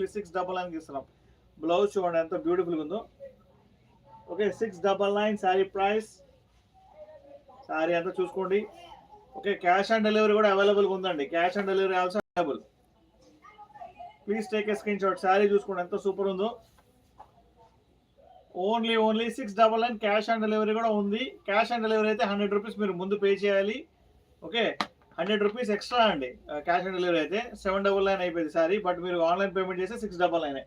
699 ఇస్తున్నాం. బ్లౌజ్ చూడండి ఎంత బ్యూటిఫుల్గా ఉందో. Okay 699 sari price. శారీ అంతా చూసుకోండి. ఓకే క్యాష్ ఆన్ డెలివరీ కూడా అవైలబుల్గా ఉందండి. Cash on delivery also available. Please take a screen shot. Sari చూసుకోండి ఎంత సూపర్ ఉందో. ఓన్లీ 699 క్యాష్ ఆన్ డెలివరీ కూడా ఉంది. క్యాష్ ఆన్ డెలివరీ అయితే 100 రూపీస్ మీరు ముందు పే చేయాలి. ఓకే 100 రూపీస్ ఎక్స్ట్రా అండి. క్యాష్ ఆన్ డెలివరీ అయితే 799 అయిపోయింది సారీ. బట్ మీరు ఆన్లైన్ పేమెంట్ చేస్తే 699.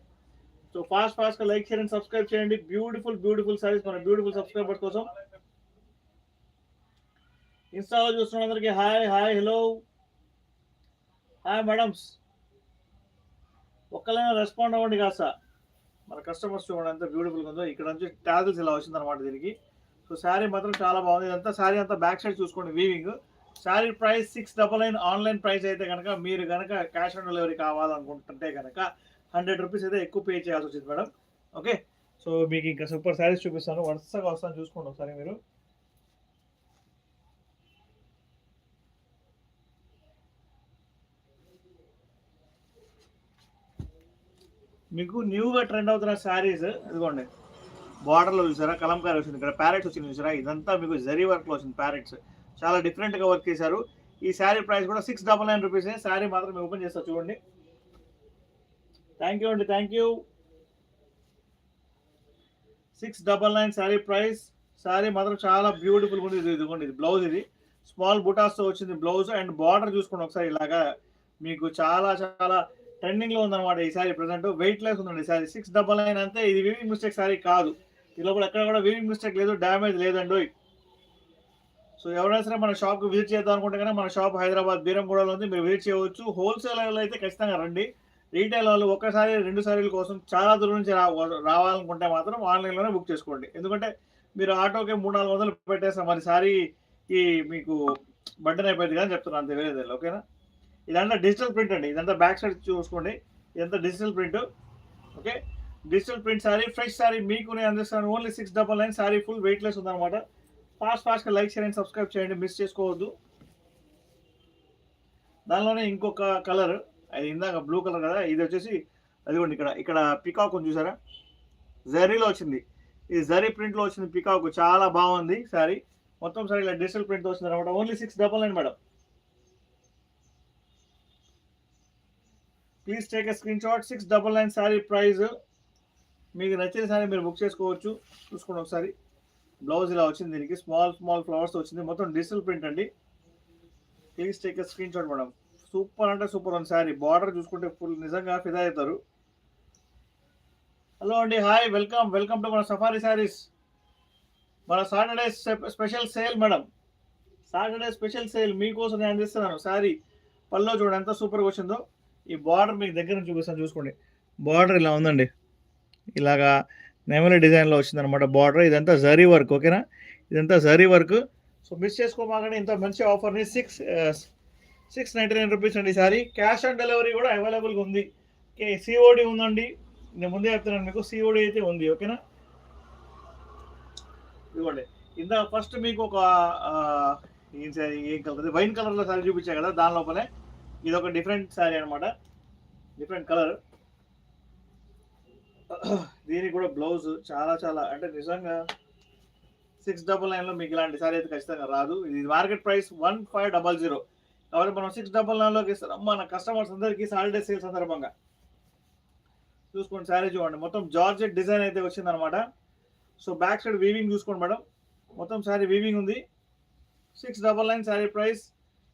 సో ఫాస్ట్గా లైక్ షేర్ అండ్ సబ్స్క్రైబ్ చేయండి. బ్యూటిఫుల్ సారీస్ మన బ్యూటిఫుల్ సబ్స్క్రైబర్స్ కోసం. ఇన్స్టాలో చూస్తున్న అందరికి హాయ్ హలో హాయ్ మేడమ్స్. ఒక్కలైనా రెస్పాండ్ అవ్వండి కాస్త. మన కస్టమర్స్ చూడండి ఎంత బ్యూటిఫుల్గా ఉందో. ఇక్కడ నుంచి టాజిల్స్ ఇలా వచ్చింది అనమాట దీనికి. సో శారీ మాత్రం చాలా బాగుంది. ఇదంతా శారీ అంతా బ్యాక్ సైడ్ చూసుకోండి weaving. Sari price 699. Online price అయితే కనుక మీరు కనుక క్యాష్ ఆన్ డెలివరీ కావాలనుకుంటుంటే కనుక 100 రూపీస్ అయితే ఎక్కువ పే చేయాల్సి వచ్చింది మేడం. ఓకే సో మీకు ఇంకా సూపర్ శారీస్ చూపిస్తాను. వరుసగా వస్తాను చూసుకోండి ఒకసారి మీరు. మీకు న్యూగా ట్రెండ్ అవుతున్న శారీస్ ఇదిగోండి. బార్డర్లో చూసారా కలంకారీ వచ్చింది. ఇక్కడ ప్యారెట్స్ వచ్చింది చూసారా. ఇదంతా మీకు జరీ వర్క్లో వచ్చింది ప్యారెట్స్. చాలా డిఫరెంట్గా వర్క్ చేశారు. ఈ శారీ ప్రైస్ కూడా 699 రూపీస్. శారీ మాత్రం ఓపెన్ చేస్తా చూడండి. థ్యాంక్ యూ అండి. Thank you. 699 sari price. Sari మాత్రం చాలా బ్యూటిఫుల్గా ఉంది. ఇదిగోండి ఇది బ్లౌజ్. ఇది స్మాల్ బుటాస్తో వచ్చింది బ్లౌజ్. అండ్ బార్డర్ చూసుకోండి ఒకసారి. ఇలాగా మీకు చాలా ట్రెండింగ్లో ఉందన్నమాట ఈ శారీ. ప్రెసెంట్ వెయిట్ లెస్ ఉందండి శారీ. 699 అంతే. ఇది వీవింగ్ మిస్టేక్ శారీ కాదు. ఈ లోపల ఎక్కడ కూడా వీవింగ్ మిస్టేక్ లేదు, డ్యామేజ్ లేదండి. సో ఎవరైనా సరే మన షాప్కి విజిట్ చేద్దాం అనుకుంటే కానీ మన షాప్ హైదరాబాద్ బీరంగూడలో ఉంది. మీరు విజిట్ చేయవచ్చు. హోల్సేల్ అయితే ఖచ్చితంగా రండి. రీటైల్ వాళ్ళు ఒకసారి 2 సారీల కోసం చాలా దూరం నుంచి రావాలనుకుంటే మాత్రం ఆన్లైన్లోనే బుక్ చేసుకోండి. ఎందుకంటే మీరు ఆటోకి 300-400 పెట్టేస్తాం. మరి శారీకి మీకు బడ్డన్ అయిపోయింది కానీ చెప్తున్నాను అంతే, వేరేది. ఓకేనా. ఇదంతా డిజిటల్ ప్రింట్ అండి. ఇదంతా బ్యాక్ సైడ్ చూసుకోండి. ఇదంతా digital print. Okay digital print sari, fresh sari మీకు నేను అందిస్తాను. Only 699. Sari full weight less ఉందన్నమాట. ఫాస్ట్గా లైక్ షేర్ అండ్ సబ్స్క్రైబ్ చేయండి, మిస్ చేసుకోవద్దు. దానిలోనే ఇంకొక కలర్, అది ఇందాక బ్లూ కలర్ కదా, ఇది వచ్చేసి అదిగోండి ఇక్కడ పికాక్ ఉంది చూసారా. జరీలో వచ్చింది. ఇది జరీ ప్రింట్లో వచ్చింది పికాక్. చాలా బాగుంది శారీ. మొత్తం సారీ ఇలా డిజిటల్ ప్రింట్ వచ్చింది అనమాట. Only 699 madam. Please take a screen shot. 699 sari price. మీకు నచ్చిన శారీ మీరు బుక్ చేసుకోవచ్చు. చూసుకోండి ఒకసారి. బ్లౌజ్ ఇలా వచ్చింది. దీనికి స్మాల్ ఫ్లవర్స్ వచ్చింది. మొత్తం డిజిటల్ ప్రింట్ అండి. Please take a screen shot madam. Super అంటే సూపర్ ఉంది శారీ. బార్డర్ చూసుకుంటే ఫుల్ నిజంగా ఫిదా అవుతారు. హలో అండి, హాయ్, వెల్కమ్ టు మన సఫారీ శారీస్. మన Saturday special sale madam. Saturday special sale మీకోసం నేను అందిస్తున్నాను. శారీ పల్లో చూడండి ఎంత సూపర్గా వచ్చిందో. ఈ బార్డర్ మీకు దగ్గర నుంచి చూపిస్తాను చూసుకోండి. బార్డర్ ఇలా ఉందండి. ఇలాగా నెమలి డిజైన్లో వచ్చిందనమాట బార్డర్. ఇదంతా జరీ వర్క్. ఓకేనా. ఇదంతా జరీ వర్క్. సో మిస్ చేసుకోమాకండి ఇంత మంచి ఆఫర్ని. 699 రూపీస్ అండి సారీ. క్యాష్ ఆన్ డెలివరీ కూడా అవైలబుల్గా ఉంది. సిఓడి ఉందండి. నేను ముందే చెప్తున్నాను మీకు, సిఓడి అయితే ఉంది. ఓకేనా. ఇదిగోండి ఇందా ఫస్ట్ మీకు ఒక ఏం కలర్, వైన్ కలర్లో సారీ చూపించా కదా, దాని లోపలే ఇది ఒక డిఫరెంట్ శారీ అనమాట. Different colour. దీనికి కూడా బ్లౌజ్ చాలా అంటే నిజంగా 699లో మీకు ఇలాంటి శారీ అయితే ఖచ్చితంగా రాదు. ఇది మార్కెట్ ప్రైస్ 1500. కాబట్టి మనం 699లోకి ఇస్తాం మన కస్టమర్స్ అందరికీ సాటర్డే సేల్ సందర్భంగా. చూసుకోండి శారీ చూడండి. మొత్తం జార్జెట్ డిజైన్ అయితే వచ్చిందనమాట. సో బ్యాక్ సైడ్ వీవింగ్ చూసుకోండి మేడం. మొత్తం శారీ వీవింగ్ ఉంది. 699 శారీ ప్రైస్.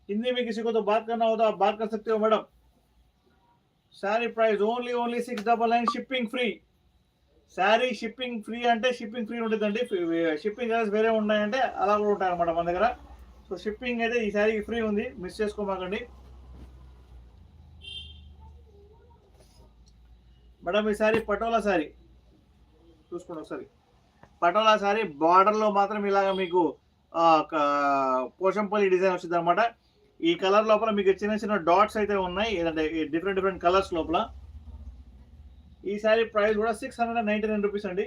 हिंदी में किसी को तो बात करना हो तो आप बात कर सकते हो madam. Sari price only 699. Shipping free. Sari shipping free అంటే షిప్పింగ్ ఫ్రీ ఉంటుందండి. షిప్పింగ్ చార్జెస్ వేరే ఉన్నాయంటే అలా కూడా ఉంటాయి అనమాట మన దగ్గర. సో షిప్పింగ్ అయితే ఈ శారీకి ఫ్రీ ఉంది, మిస్ చేసుకోమాకండి మేడం. ఈ శారీ పటోలా శారీ చూసుకోండి ఒకసారి. పటోలా శారీ బార్డర్లో మాత్రం ఇలాగ మీకు పోచంపల్లి డిజైన్ వచ్చింది అనమాట. ఈ కలర్ లోపల మీకు చిన్న డాట్స్ అయితే ఉన్నాయి, ఏదంటే డిఫరెంట్ కలర్స్ లోపల. ఈ శారీ ప్రైస్ కూడా 699 రూపీస్ అండి.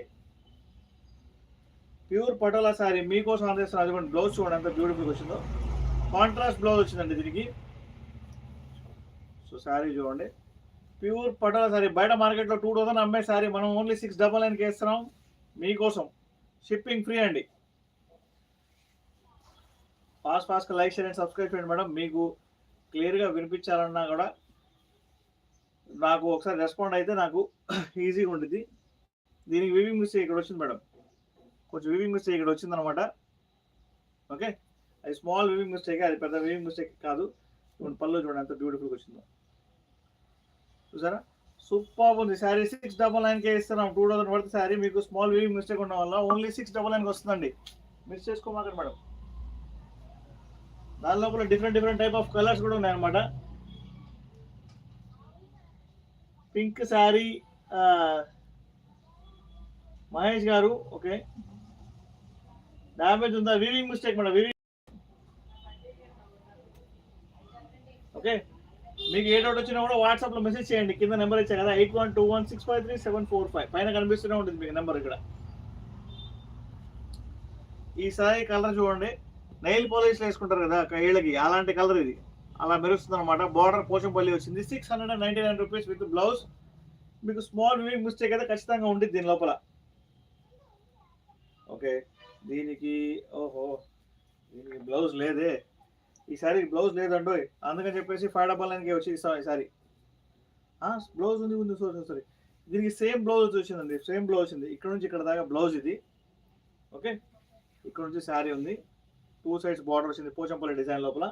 ప్యూర్ పటోలా శారీ మీకోసం అందిస్తున్నారు. అదిగోండి బ్లౌజ్ చూడండి ఎంత బ్యూటిఫుల్గా వచ్చిందో. కాంట్రాస్ట్ బ్లౌజ్ వచ్చిందండి దీనికి. సో శారీ చూడండి ప్యూర్ పటోలా సారీ. బయట మార్కెట్లో 2000 అమ్మే సారీ మనం ఓన్లీ 699కి వేస్తున్నాం మీకోసం. షిప్పింగ్ ఫ్రీ అండి. ఫాస్ట్గా లైక్ షేర్ అండ్ సబ్స్క్రైబ్ చేయండి మేడం. మీకు క్లియర్గా వినిపించాలన్నా కూడా నాకు ఒకసారి రెస్పాండ్ అయితే నాకు ఈజీగా ఉంటుంది. దీనికి వీవింగ్ మిస్టేక్ ఇక్కడ వచ్చింది మేడం, కొంచెం వీవింగ్ మిస్టేక్ ఇక్కడ వచ్చిందనమాట. ఓకే, అది స్మాల్ వీవింగ్ మిస్టేక్, అది పెద్ద వీవింగ్ మిస్టేక్ కాదు. ఇప్పుడు పళ్ళు చూడండి ఎంత బ్యూటిఫుల్గా వచ్చిందో, చూసారా? సూపర్ ఉంది శారీ. 699కే ఇస్తున్నాం. 2000 పడుతుంది శారీ. మీకు స్మాల్ వీవింగ్ మిస్టేక్ ఉండడం వల్ల ఓన్లీ 699కి వస్తుందండి. మిస్ చేసుకోమాకండి మేడం. దాని లోపల డిఫరెంట్ టైప్ ఆఫ్ కలర్స్ కూడా ఉన్నాయన్నమాట. పింక్ శారీ మహేష్ గారు. ఓకే, డ్యామేజ్ ఉందా? Weaving mistake madam, weaving. Okay, మీకు ఏ డౌట్ వచ్చినా కూడా వాట్సాప్లో మెసేజ్ చేయండి. కింద నెంబర్ ఇచ్చా కదా, 8121653745 పైన కనిపిస్తూనే ఉంటుంది మీకు నెంబర్ ఇక్కడ. ఈసారి కలర్ చూడండి, నెయిల్ పాలిష్లు వేసుకుంటారు కదా కళ్ళకి, అలాంటి కలర్ ఇది. అలా మెరుస్తుంది అనమాట. బార్డర్ పోచంపల్లి వచ్చింది. 699 రూపీస్ విత్ బ్లౌజ్. మీకు స్మాల్ వీవింగ్ మిస్టేక్ అయితే ఖచ్చితంగా ఉంటుంది దీని లోపల. ఓకే, దీనికి ఓహో దీనికి బ్లౌజ్ లేదే, ఈసారి బ్లౌజ్ లేదండో, అందుకని చెప్పేసి 599కి వచ్చి ఇస్తాం ఈసారి. బ్లౌజ్ ఉంది సారీ. దీనికి సేమ్ బ్లౌజ్ వచ్చిందండి, సేమ్ బ్లౌజ్ వచ్చింది. ఇక్కడ నుంచి ఇక్కడ దాకా బ్లౌజ్ ఇది. ఓకే, ఇక్కడ నుంచి శారీ ఉంది, 2 సైడ్స్ బార్డర్ వచ్చింది పోచంపల్లి డిజైన్ లోపల.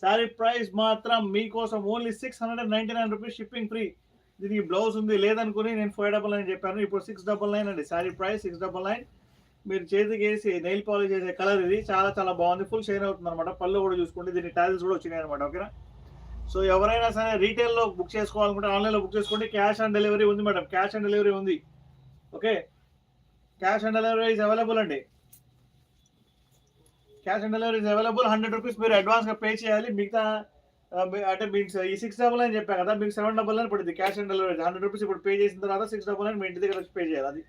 శారీ ప్రైస్ మాత్రం మీకోసం ఓన్లీ 699 రూపీస్, షిప్పింగ్ ఫ్రీ. దీనికి బ్లౌజ్ ఉంది లేదనుకుని నేను 599 చెప్పాను, ఇప్పుడు 699 అండి. శారీ ప్రైస్ 699. మీరు చేతికి వేసి నెయిల్ పాలిష్ చేసే కలర్ ఇది. చాలా బాగుంది, ఫుల్ షైన్ అవుతుంది అనమాట. పళ్ళు కూడా చూసుకోండి, దీని టైల్స్ కూడా వచ్చినాయి అనమాట. ఓకేనా? సో ఎవరైనా సరే రీటైల్లో బుక్ చేసుకోవాలనుకుంటే ఆన్లైన్లో బుక్ చేసుకోండి. క్యాష్ ఆన్ డెలివరీ ఉంది మేడం, క్యాష్ ఆన్ డెలివరీ ఉంది. Okay, cash on delivery is available అండి. Cash on delivery is available. 100 rupees మీరు అడ్వాన్స్గా పే చేయాలి. మిగతా అంటే మీకు ఈ 699 చెప్పాను కదా, మీకు 799 పడుతుంది క్యాష్ ఆన్ డెలివరీ. 100 రూపీస్ ఇప్పుడు పే చేసిన తర్వాత 699 మీ ఇంటి దగ్గర వచ్చి పే చేయాలి. అది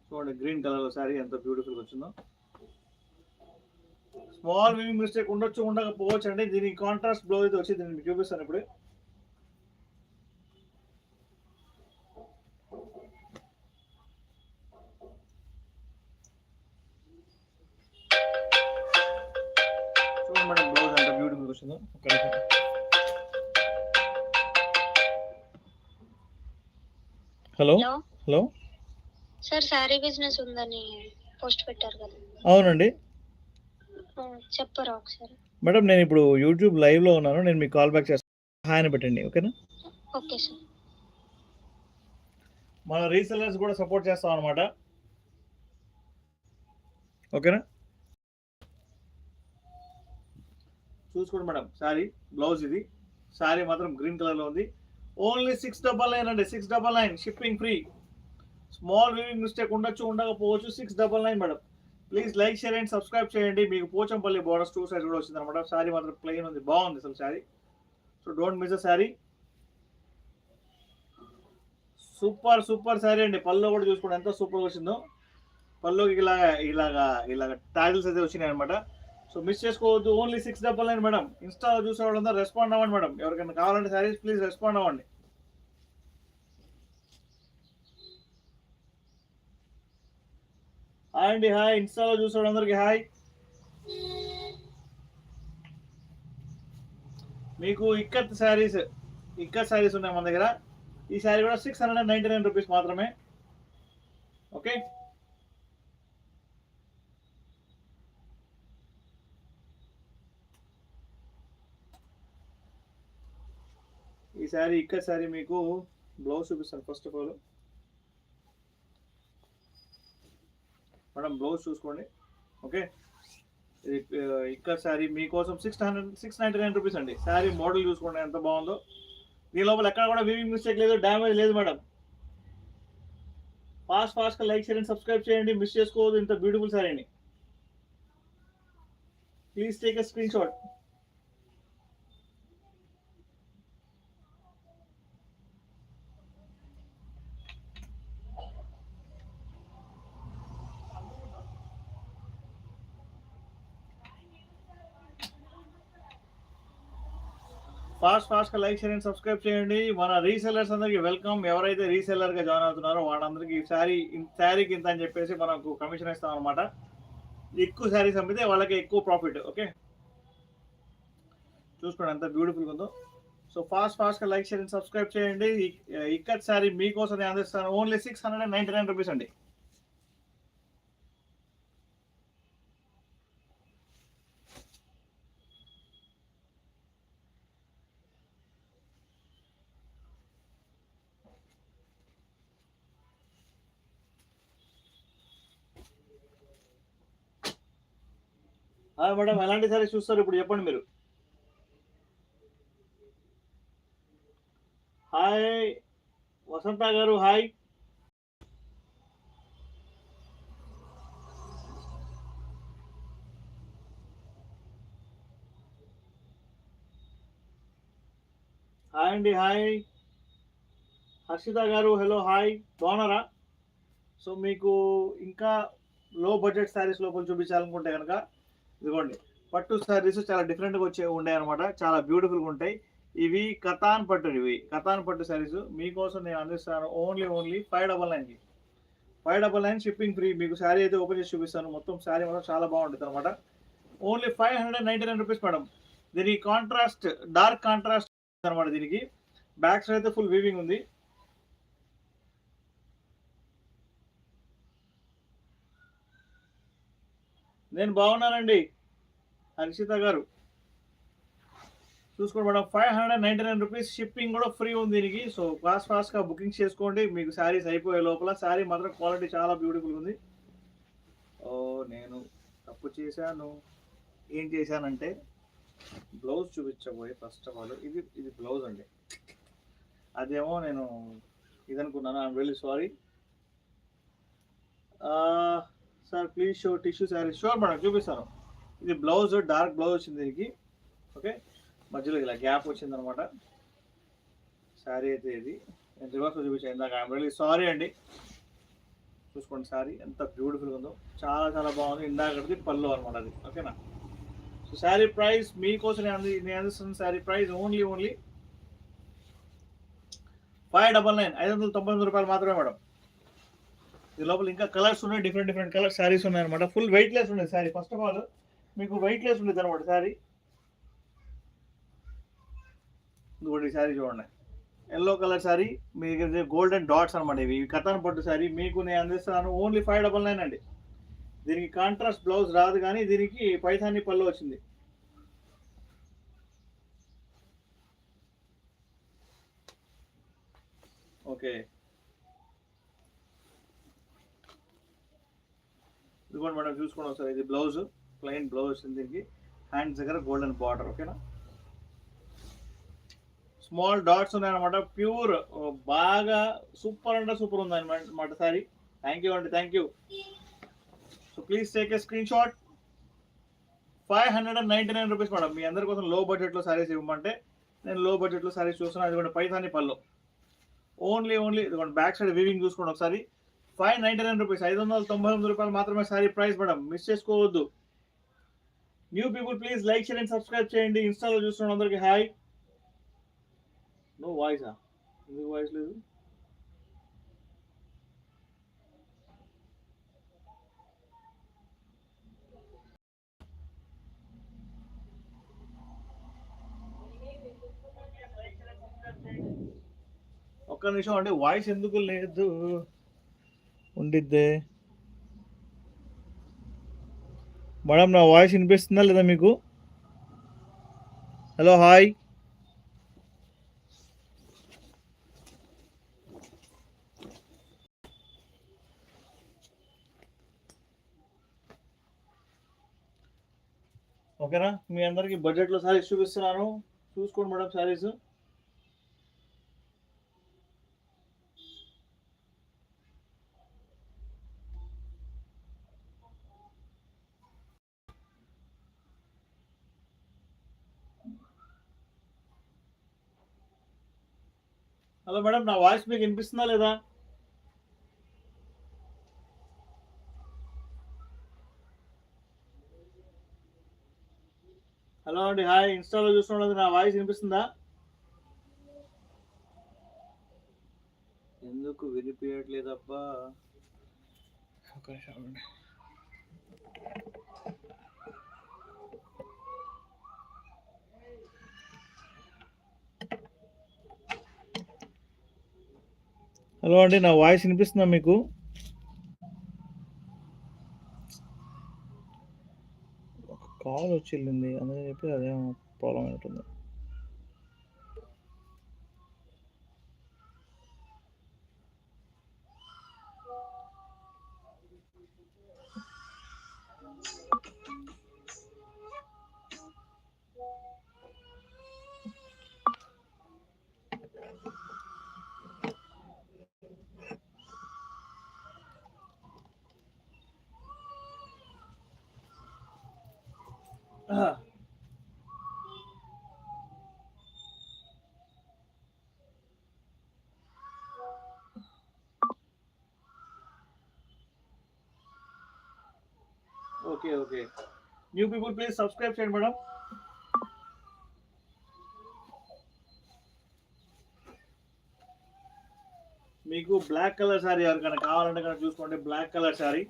చూడండి, గ్రీన్ కలర్ శారీ ఎంత బ్యూటిఫుల్గా వచ్చిందో. స్మాల్ వీవింగ్ మిస్టేక్ ఉండొచ్చు, ఉండకపోవచ్చు అండి. దీనికి కాంట్రాస్ట్ బ్లౌజ్ అయితే వచ్చి దీన్ని మీకు చూపిస్తాను ఇప్పుడు. చూడండి మేడం, బ్లౌజ్ ఎంత బ్యూటిఫుల్గా వచ్చిందో. హలో సార్, శారీ బిజినెస్ ఉందని పోస్ట్ పెట్టారు కదా? అవునండి, చెప్పరా ఒకసారి? మేడం నేను ఇప్పుడు యూట్యూబ్ లైవ్లో ఉన్నాను, నేను మీకు కాల్ బ్యాక్ చేస్తాను. హాయ్ అని పెట్టండి. ఓకేనా? Okay sir. మన రీసెలర్స్ కూడా సపోర్ట్ చేస్తాం అనమాట. ఓకేనా? చూసుకోండి మేడం, శారీ బ్లౌజ్ ఇది. శారీ మాత్రం గ్రీన్ కలర్లో ఉంది. ఓన్లీ 699 అండి, 699, shipping free. Small weaving mistake ఉండొచ్చు, ఉండకపోవచ్చు. 699 madam. Please like share and subscribe చేయండి. మీకు పోచంపల్లి బోర్డర్స్ 2 సైడ్స్ కూడా వచ్చింది అనమాట. శారీ మాత్రం ప్లెయిన్ ఉంది, బాగుంది అసలు sari. So don't miss a sari. Super sari అండి. పళ్ళు కూడా చూసుకోండి ఎంత సూపర్గా వచ్చిందో. పళ్ళుకి ఇలాగా టైల్స్ అయితే వచ్చినాయి అనమాట. సో మిస్ చేసుకోవద్దు. Only 699 madam. ఇన్స్టాలో చూసే వాళ్ళందరూ రెస్పాండ్ అవ్వండి మేడం. ఎవరికైనా కావాలంటే శారీస్ ప్లీజ్ రెస్పాండ్ అవ్వండి. హాయ్ అండి, హాయ్. ఇన్స్టాలో చూసే వాళ్ళందరికీ హాయ్. మీకు ఇక్కత్ శారీస్ ఉన్నాయి మన దగ్గర. ఈ శారీ కూడా 699 రూపీస్ మాత్రమే. ఓకే, ఈ శారీ ఇక్కత్ శారీ మీకు బ్లౌజ్ చూపిస్తాను. First of all madam blouse చూసుకోండి. ఓకే, ఇది ఇక్కత్ శారీ మీకోసం 699 రూపీస్ అండి. శారీ మోడల్ చూసుకోండి ఎంత బాగుందో. దీని లోపల ఎక్కడ కూడా వీవింగ్ మిస్టేక్ లేదు, డ్యామేజ్ లేదు మేడం. ఫాస్ట్గా లైక్ షేర్ అండ్ సబ్స్క్రైబ్ చేయండి. మిస్ చేసుకోవద్దు ఇంత బ్యూటిఫుల్ శారీని. Please take a screen shot. ఫాస్ట్గా లైక్ షేర్ అండ్ సబ్స్క్రైబ్ చేయండి. మన రీసెల్లర్స్ అందరికి వెల్కమ్. ఎవరైతే రీసెల్లర్గా జాయిన్ అవుతున్నారో వాళ్ళందరికీ శారీకి ఇంత అని చెప్పేసి మనకు కమిషన్ ఇస్తాం అనమాట. ఎక్కువ శారీస్ అమ్మితే వాళ్ళకి ఎక్కువ ప్రాఫిట్. ఓకే, చూసుకోండి ఎంత బ్యూటిఫుల్గా ఉందో. సో ఫాస్ట్గా లైక్ షేర్ అండ్ సబ్స్క్రైబ్ చేయండి. ఇక్కత్ శారీ మీకోసం నేను అందిస్తాను. ఓన్లీ 699 రూపీస్ అండి. మేడం, ఎలాంటి శారీస్ చూస్తారు ఇప్పుడు చెప్పండి మీరు. హాయ్ వసంత గారు, హాయ్. హాయ్ అండి, హాయ్. హర్షిత గారు, హలో, హాయ్. బాగున్నారా? సో మీకు ఇంకా లో బడ్జెట్ శారీస్ లోపల చూపించాలనుకుంటే కనుక ఇదిగోండి, పట్టు శారీస్ చాలా డిఫరెంట్గా ఉండే అనమాట. చాలా బ్యూటిఫుల్గా ఉంటాయి. ఇవి కతాన్ పట్టు, ఇవి కతాన్ పట్టు శారీస్ మీకోసం నేను అందిస్తాను. ఓన్లీ 599కి. 599 shipping free. మీకు శారీ అయితే ఓపెన్ చేసి చూపిస్తాను. మొత్తం శారీ మాత్రం చాలా బాగుంటుంది అనమాట. Only 599 rupees madam. దీనికి కాంట్రాస్ట్, డార్క్ కాంట్రాస్ట్ అనమాట. దీనికి బ్యాక్ సైడ్ అయితే ఫుల్ వీవింగ్ ఉంది. నేను బాగున్నానండి హర్షిత గారు. చూసుకోండి మేడం, 599 రూపీస్. షిప్పింగ్ కూడా ఫ్రీ ఉంది దీనికి. సో ఫాస్ట్గా బుకింగ్ చేసుకోండి. మీకు శారీస్ అయిపోయే లోపల. శారీ మాత్రం క్వాలిటీ చాలా బ్యూటిఫుల్ ఉంది. ఓ నేను తప్పు చేశాను. ఏం చేశానంటే బ్లౌజ్ చూపించబోయే. ఫస్ట్ ఆఫ్ ఆల్ ఇది బ్లౌజ్ అండి. అదేమో నేను ఇది అనుకున్నాను. I'm really sorry. Sir please show tissue sari. Sure madam, చూపిస్తాను. ఇది బ్లౌజ్, డార్క్ బ్లౌజ్ వచ్చింది దీనికి. ఓకే, మధ్యలో ఇలా గ్యాప్ వచ్చింది అనమాట. శారీ అయితే ఇది నేను రివర్స్లో చూపించాను ఇందాక. ఐఎమ్ రియల్లీ సారీ అండి. చూసుకోండి శారీ ఎంత బ్యూటిఫుల్గా ఉందో. చాలా చాలా బాగుంది. ఇందాకది పళ్ళు అనమాట అది. ఓకేనా? సో శారీ ప్రైస్ మీకోసం నేను అందిస్తున్న శారీ ప్రైస్ ఓన్లీ 599, 599 రూపాయలు మాత్రమే మేడం. ఈ లోపల ఇంకా కలర్స్ ఉన్నాయి, డిఫరెంట్ కలర్ శారీస్ ఉన్నాయి అనమాట. ఫుల్ వెయిట్లెస్ ఉండేది శారీ. ఫస్ట్ ఆఫ్ ఆల్ మీకు వెయిట్లెస్ ఉండేది అనమాట శారీ. ఇంకోటి శారీ చూడండి, ఎల్లో కలర్ శారీ. మీ దగ్గర గోల్డెన్ డాట్స్ అనమాట. ఇవి కతాన్ పట్టు శారీ మీకు నేను అందిస్తాను. ఓన్లీ 599 అండి. దీనికి కాంట్రాస్ట్ బ్లౌజ్ రాదు, కానీ దీనికి పైథాని పళ్ళు వచ్చింది. ఓకే, ఇదిగోండి మేడం, చూసుకోండి ఒకసారి. ఇది బ్లౌజ్, ప్లెయిన్ బ్లౌజ్ వచ్చింది. దీనికి హ్యాండ్స్ దగ్గర గోల్డెన్ బార్డర్. ఓకేనా? స్మాల్ డాట్స్ ఉన్నాయన్నమాట. ప్యూర్, బాగా సూపర్ అంటే సూపర్ ఉంది అనమాట సారీ. థ్యాంక్ యూ అండి, thank you. So please take a screenshot. 599 rupees madam. మీ అందరి కోసం లో బడ్జెట్లో శారీస్ ఇవ్వమంటే నేను లో బడ్జెట్లో శారీస్ చూస్తున్నాను. అది కూడా పైథాని పళ్ళు. ఓన్లీ ఇదిగోండి, బ్యాక్ సైడ్ వీవింగ్ చూసుకోండి ఒకసారి. 599 రూపీస్, 599 రూపాయలు మాత్రమే శారీ ప్రైస్ మేడం. మిస్ చేసుకోవద్దు. New people please like share and subscribe చేయండి. ఇన్స్టాలో చూస్తున్న అందరికి హాయ్. నో వాయిసా? ఎందుకు వాయిస్ లేదు? ఒక్క నిమిషం అండి, వాయిస్ ఎందుకు లేదు? ఉండిద్దే మేడం. నా వాయిస్ వినిపిస్తుందా లేదా మీకు? Hello, hi. ఓకేనా? మీ అందరికి బడ్జెట్లో శారీస్ చూపిస్తున్నాను. చూసుకోండి మేడం శారీస్. హలో మేడం, నా వాయిస్ మీకు వినిపిస్తుందా లేదా? హలో అండి, హాయ్. ఇన్స్టాలో చూస్తున్నది నా వాయిస్ వినిపిస్తుందా? ఎందుకు వినిపించట్లేదబ్బా? ఒక నిమిషం ఉండండి. హలో అండి, నా వాయిస్ వినిపిస్తుందా మీకు? ఒక కాల్ వచ్చి వెళ్ళింది అందుకని చెప్పి అదేమో ప్రాబ్లం అవుతుంది. Okay okay, new people please subscribe చేయండి మేడం. మీకు బ్లాక్ కలర్ శారీ ఎవరికైనా కావాలంటే కనుక చూసుకోండి. Black colour sari,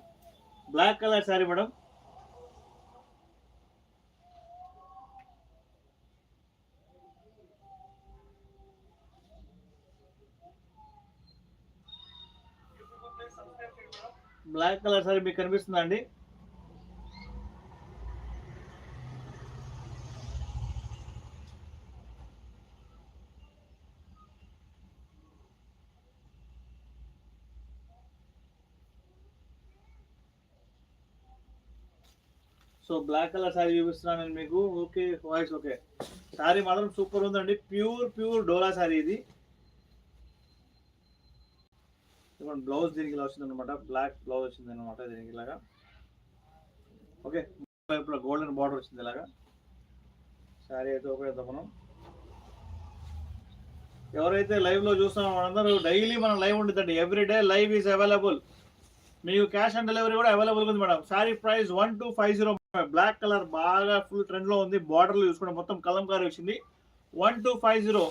black colour sari madam. Black colour sari మీకు కనిపిస్తుందా అండి? సో బ్లాక్ కలర్ శారీ చూపిస్తున్నాను నేను మీకు. Okay, voice okay. శారీ మాత్రం సూపర్ ఉందండి. ప్యూర్ డోలా శారీ ఇది. బ్లౌజ్ దీనికి ఇలా వచ్చింది అనమాట. బ్లాక్ బ్లౌజ్ వచ్చింది అనమాట దీనికి ఇలాగా. ఓకే, ఇప్పుడు గోల్డెన్ బార్డర్ వచ్చింది ఇలాగా. శారీ అయితే ఓకే మనం ఎవరైతే లైవ్ లో చూస్తున్నామో వాళ్ళందరూ డైలీ మనం లైవ్ ఉంటుందండి. Everyday live is available. మీకు క్యాష్ ఆన్ డెలివరీ కూడా అవైలబుల్ ఉంది madam. Sari price 1250. Black colour బాగా ఫుల్ ట్రెండ్ లో ఉంది. బార్డర్లు చూసుకుంటే మొత్తం కలంకారీ వచ్చింది. 1250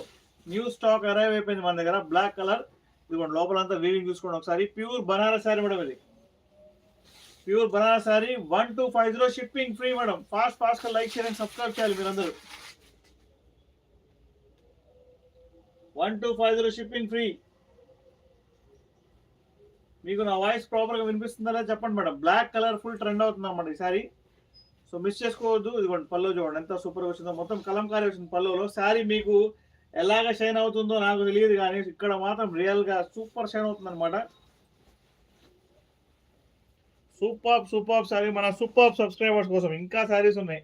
న్యూ స్టాక్ అరైవ్ అయిపోయింది మన దగ్గర. బ్లాక్ కలర్ ఇదిగోండి, లోపలంతా వీవింగ్ చూసుకోండి ఒకసారి. ప్యూర్ బనారస్ శారీ మేడం ఇది. Pure Banaras sari 1250. Shipping free madam. Fast గా లైక్ చేయండి, సబ్స్క్రైబ్ చేయాలి మీరందరూ. 1250 షిప్పింగ్ ఫ్రీ. మీకు నా వాయిస్ ప్రాపర్ గా వినిపిస్తుందా చెప్పండి madam. Black colour full trend అవుతుంది అన్నమాట ఈ శారీ. సో మిస్ చేసుకోవద్దు. ఇదిగోండి పళ్ళు చూడండి ఎంత సూపర్ వచ్చిందో. మొత్తం కలంకారీ వచ్చింది పళ్ళులో. శారీ మీకు ఎలాగ షైన్ అవుతుందో నాకు తెలియదు, కానీ ఇక్కడ మాత్రం రియల్ గా సూపర్ షైన్ అవుతుంది అనమాట. సూపర్ శారీ మన సూపర్ సబ్స్క్రైబర్స్ కోసం ఇంకా శారీస్ ఉన్నాయి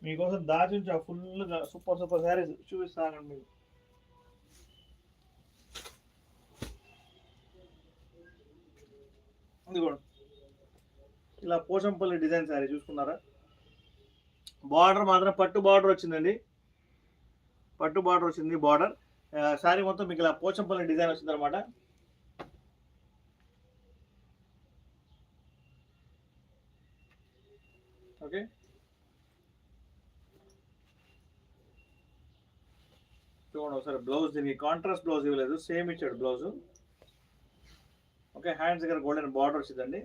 మీకోసం దాచించా. ఫుల్ గా సూపర్ శారీస్ చూపిస్తానండి మీకు. ఇదిగోండి ఇలా పోచంపల్లి డిజైన్ శారీ చూసుకున్నారా? బార్డర్ మాత్రం పట్టు బార్డర్ వచ్చిందండి. పట్టు బార్డర్ వచ్చింది. బార్డర్ శారీ మొత్తం మీకు ఇలా పోచంపల్లి డిజైన్ వచ్చింది అనమాట. ఓకే, చూడండి ఒకసారి. బ్లౌజ్ దీనికి కాంట్రాస్ట్ బ్లౌజ్ ఇవ్వలేదు, సేమ్ ఇచ్చాడు బ్లౌజ్. ఓకే, హ్యాండ్స్ దగ్గర గోల్డెన్ బార్డర్ వచ్చిందండి.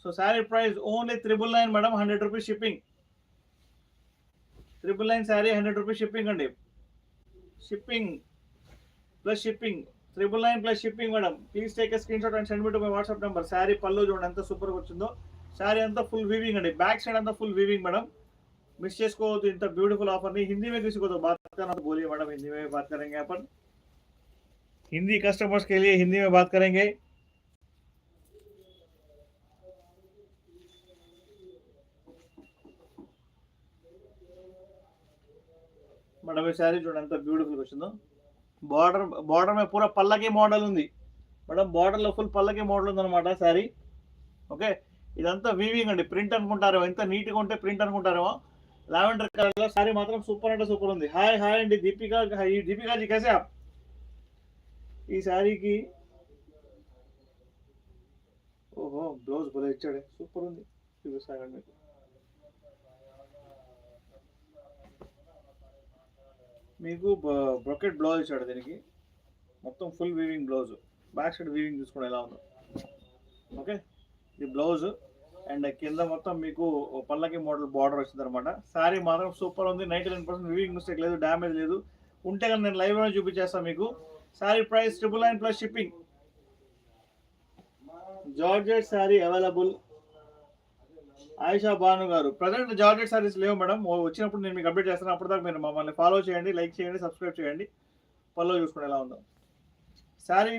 So sari price only 999 madam. 100 rupees shipping. 999 sari 100 rupees shipping అండి. Shipping plus shipping 999 plus shipping madam. Please take a screenshot and send me to my WhatsApp number. Sari పళ్ళు చూడండి ఎంత super వచ్చిందో. శారీ అంతా full weaving అండి. Back side అంతా full weaving madam. Miss చేసుకోవద్దు ఇంత బ్యూటిఫుల్ ఆఫర్ ని. हिंदी में किसी को तो बात करना तो बोलिए मैडम, हिंदी में बात करेंगे अपन. हिंदी कस्टमर्स के लिए हिंदी में बात करेंगे. मैडम ये सारी చూడండి ఎంత బ్యూటిఫుల్ వచ్చిందో. బార్డర్ में पूरा పల్లకి మోడల్ ఉంది మేడం. బార్డర్ లో ఫుల్ పల్లకి మోడల్ ఉంది అన్నమాట సారీ. ఓకే, ఇదంతా వీవింగ్ అండి. ప్రింట్ అనుకుంటారేమో, ఎంత నీట్ గా ఉంటే ప్రింట్ అనుకుంటారేమో. లావెండర్ కలర్ లో సారీ మాత్రం సూపర్ అంటే సూపర్ ఉంది. హాయ్ అండి దీపికా. దీపికా जी कैसे आप? ఈ సారీకి ఓహో బ్లౌజ్ భలే ఇచ్చాడే, సూపర్ ఉంది. చూపిస్తానండి మీకు. మీకు బ్రొకెట్ బ్లౌజ్ ఇచ్చాడు దీనికి. మొత్తం full weaving blouse, back side weaving చూసుకోండి ఎలా ఉందో. ఓకే, ఇది బ్లౌజ్ అండ్ కింద మొత్తం మీకు పల్లకి మోడల్ బార్డర్ వచ్చింది అనమాట. శారీ మాత్రం సూపర్ ఉంది, 99% వీవింగ్ మిస్టేక్ లేదు, డ్యామేజ్ లేదు. ఉంటే కానీ నేను లైవ్లోనే చూపించేస్తాను మీకు. Sari price 999 plus shipping. Georgette sari available. Ayesha Bhanu గారు, ప్రజెంట్ జార్జెట్ శారీస్ లేవు మేడం, వచ్చినప్పుడు నేను మీకు అప్డేట్ చేస్తాను. అప్పటిదాకా మీరు మమ్మల్ని ఫాలో చేయండి, లైక్ చేయండి, సబ్స్క్రైబ్ చేయండి. పల్లో చూసుకోండి ఎలా ఉందో. శారీ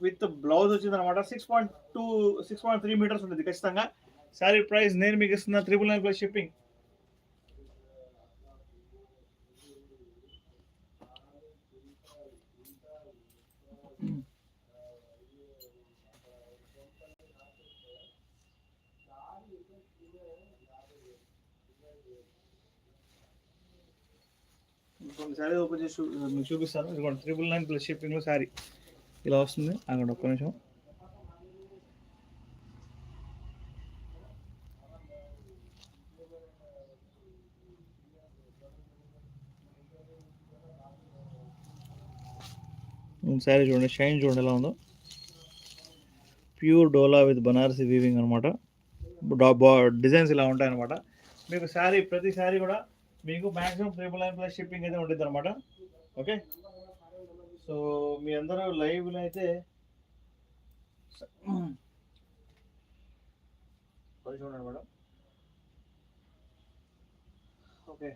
విత్ బ్లౌజ్ వచ్చింది అనమాట. 6.3 మీటర్స్ ఉంటుంది ఖచ్చితంగా. శారీ ప్రైస్ నేను మీకు ఇస్తున్నా 999 ప్లస్ షిప్పింగ్. ఇంకొక శారీ ఓపెన్ చేసి మీకు చూపిస్తాను. ఇదిగోండి 999 ప్లస్ షిప్పింగ్లో శారీ ఇలా వస్తుంది. అక్కడ ఒక్క నిమిషం. శారీ చూడండి, షైన్ చూడండి ఎలా ఉందో. Pure dola with Banarasi weaving అనమాట. డిజైన్స్ ఇలా ఉంటాయి అనమాట. మీకు శారీ ప్రతి శారీ కూడా మీకు మ్యాక్సిమం 999 ప్లస్ షిప్పింగ్ అయితే ఉంటుంది అనమాట. ఓకే, సో మీ అందరూ లైవ్లో అయితే చూడండి మేడం. ఓకే,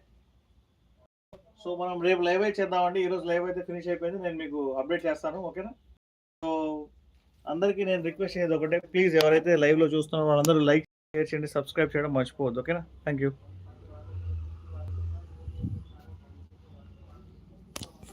సో మనం రేపు లైవ్ అయితే చేద్దామండి. ఈరోజు లైవ్ అయితే ఫినిష్ అయిపోయింది, నేను మీకు అప్డేట్ చేస్తాను. ఓకేనా? సో అందరికీ నేను రిక్వెస్ట్ చేసేది ఒకటే, ప్లీజ్ ఎవరైతే లైవ్లో చూస్తున్నారో వాళ్ళందరూ లైక్, షేర్ చేయండి, సబ్స్క్రైబ్ చేయడం మర్చిపోవద్దు. ఓకేనా? Thank you.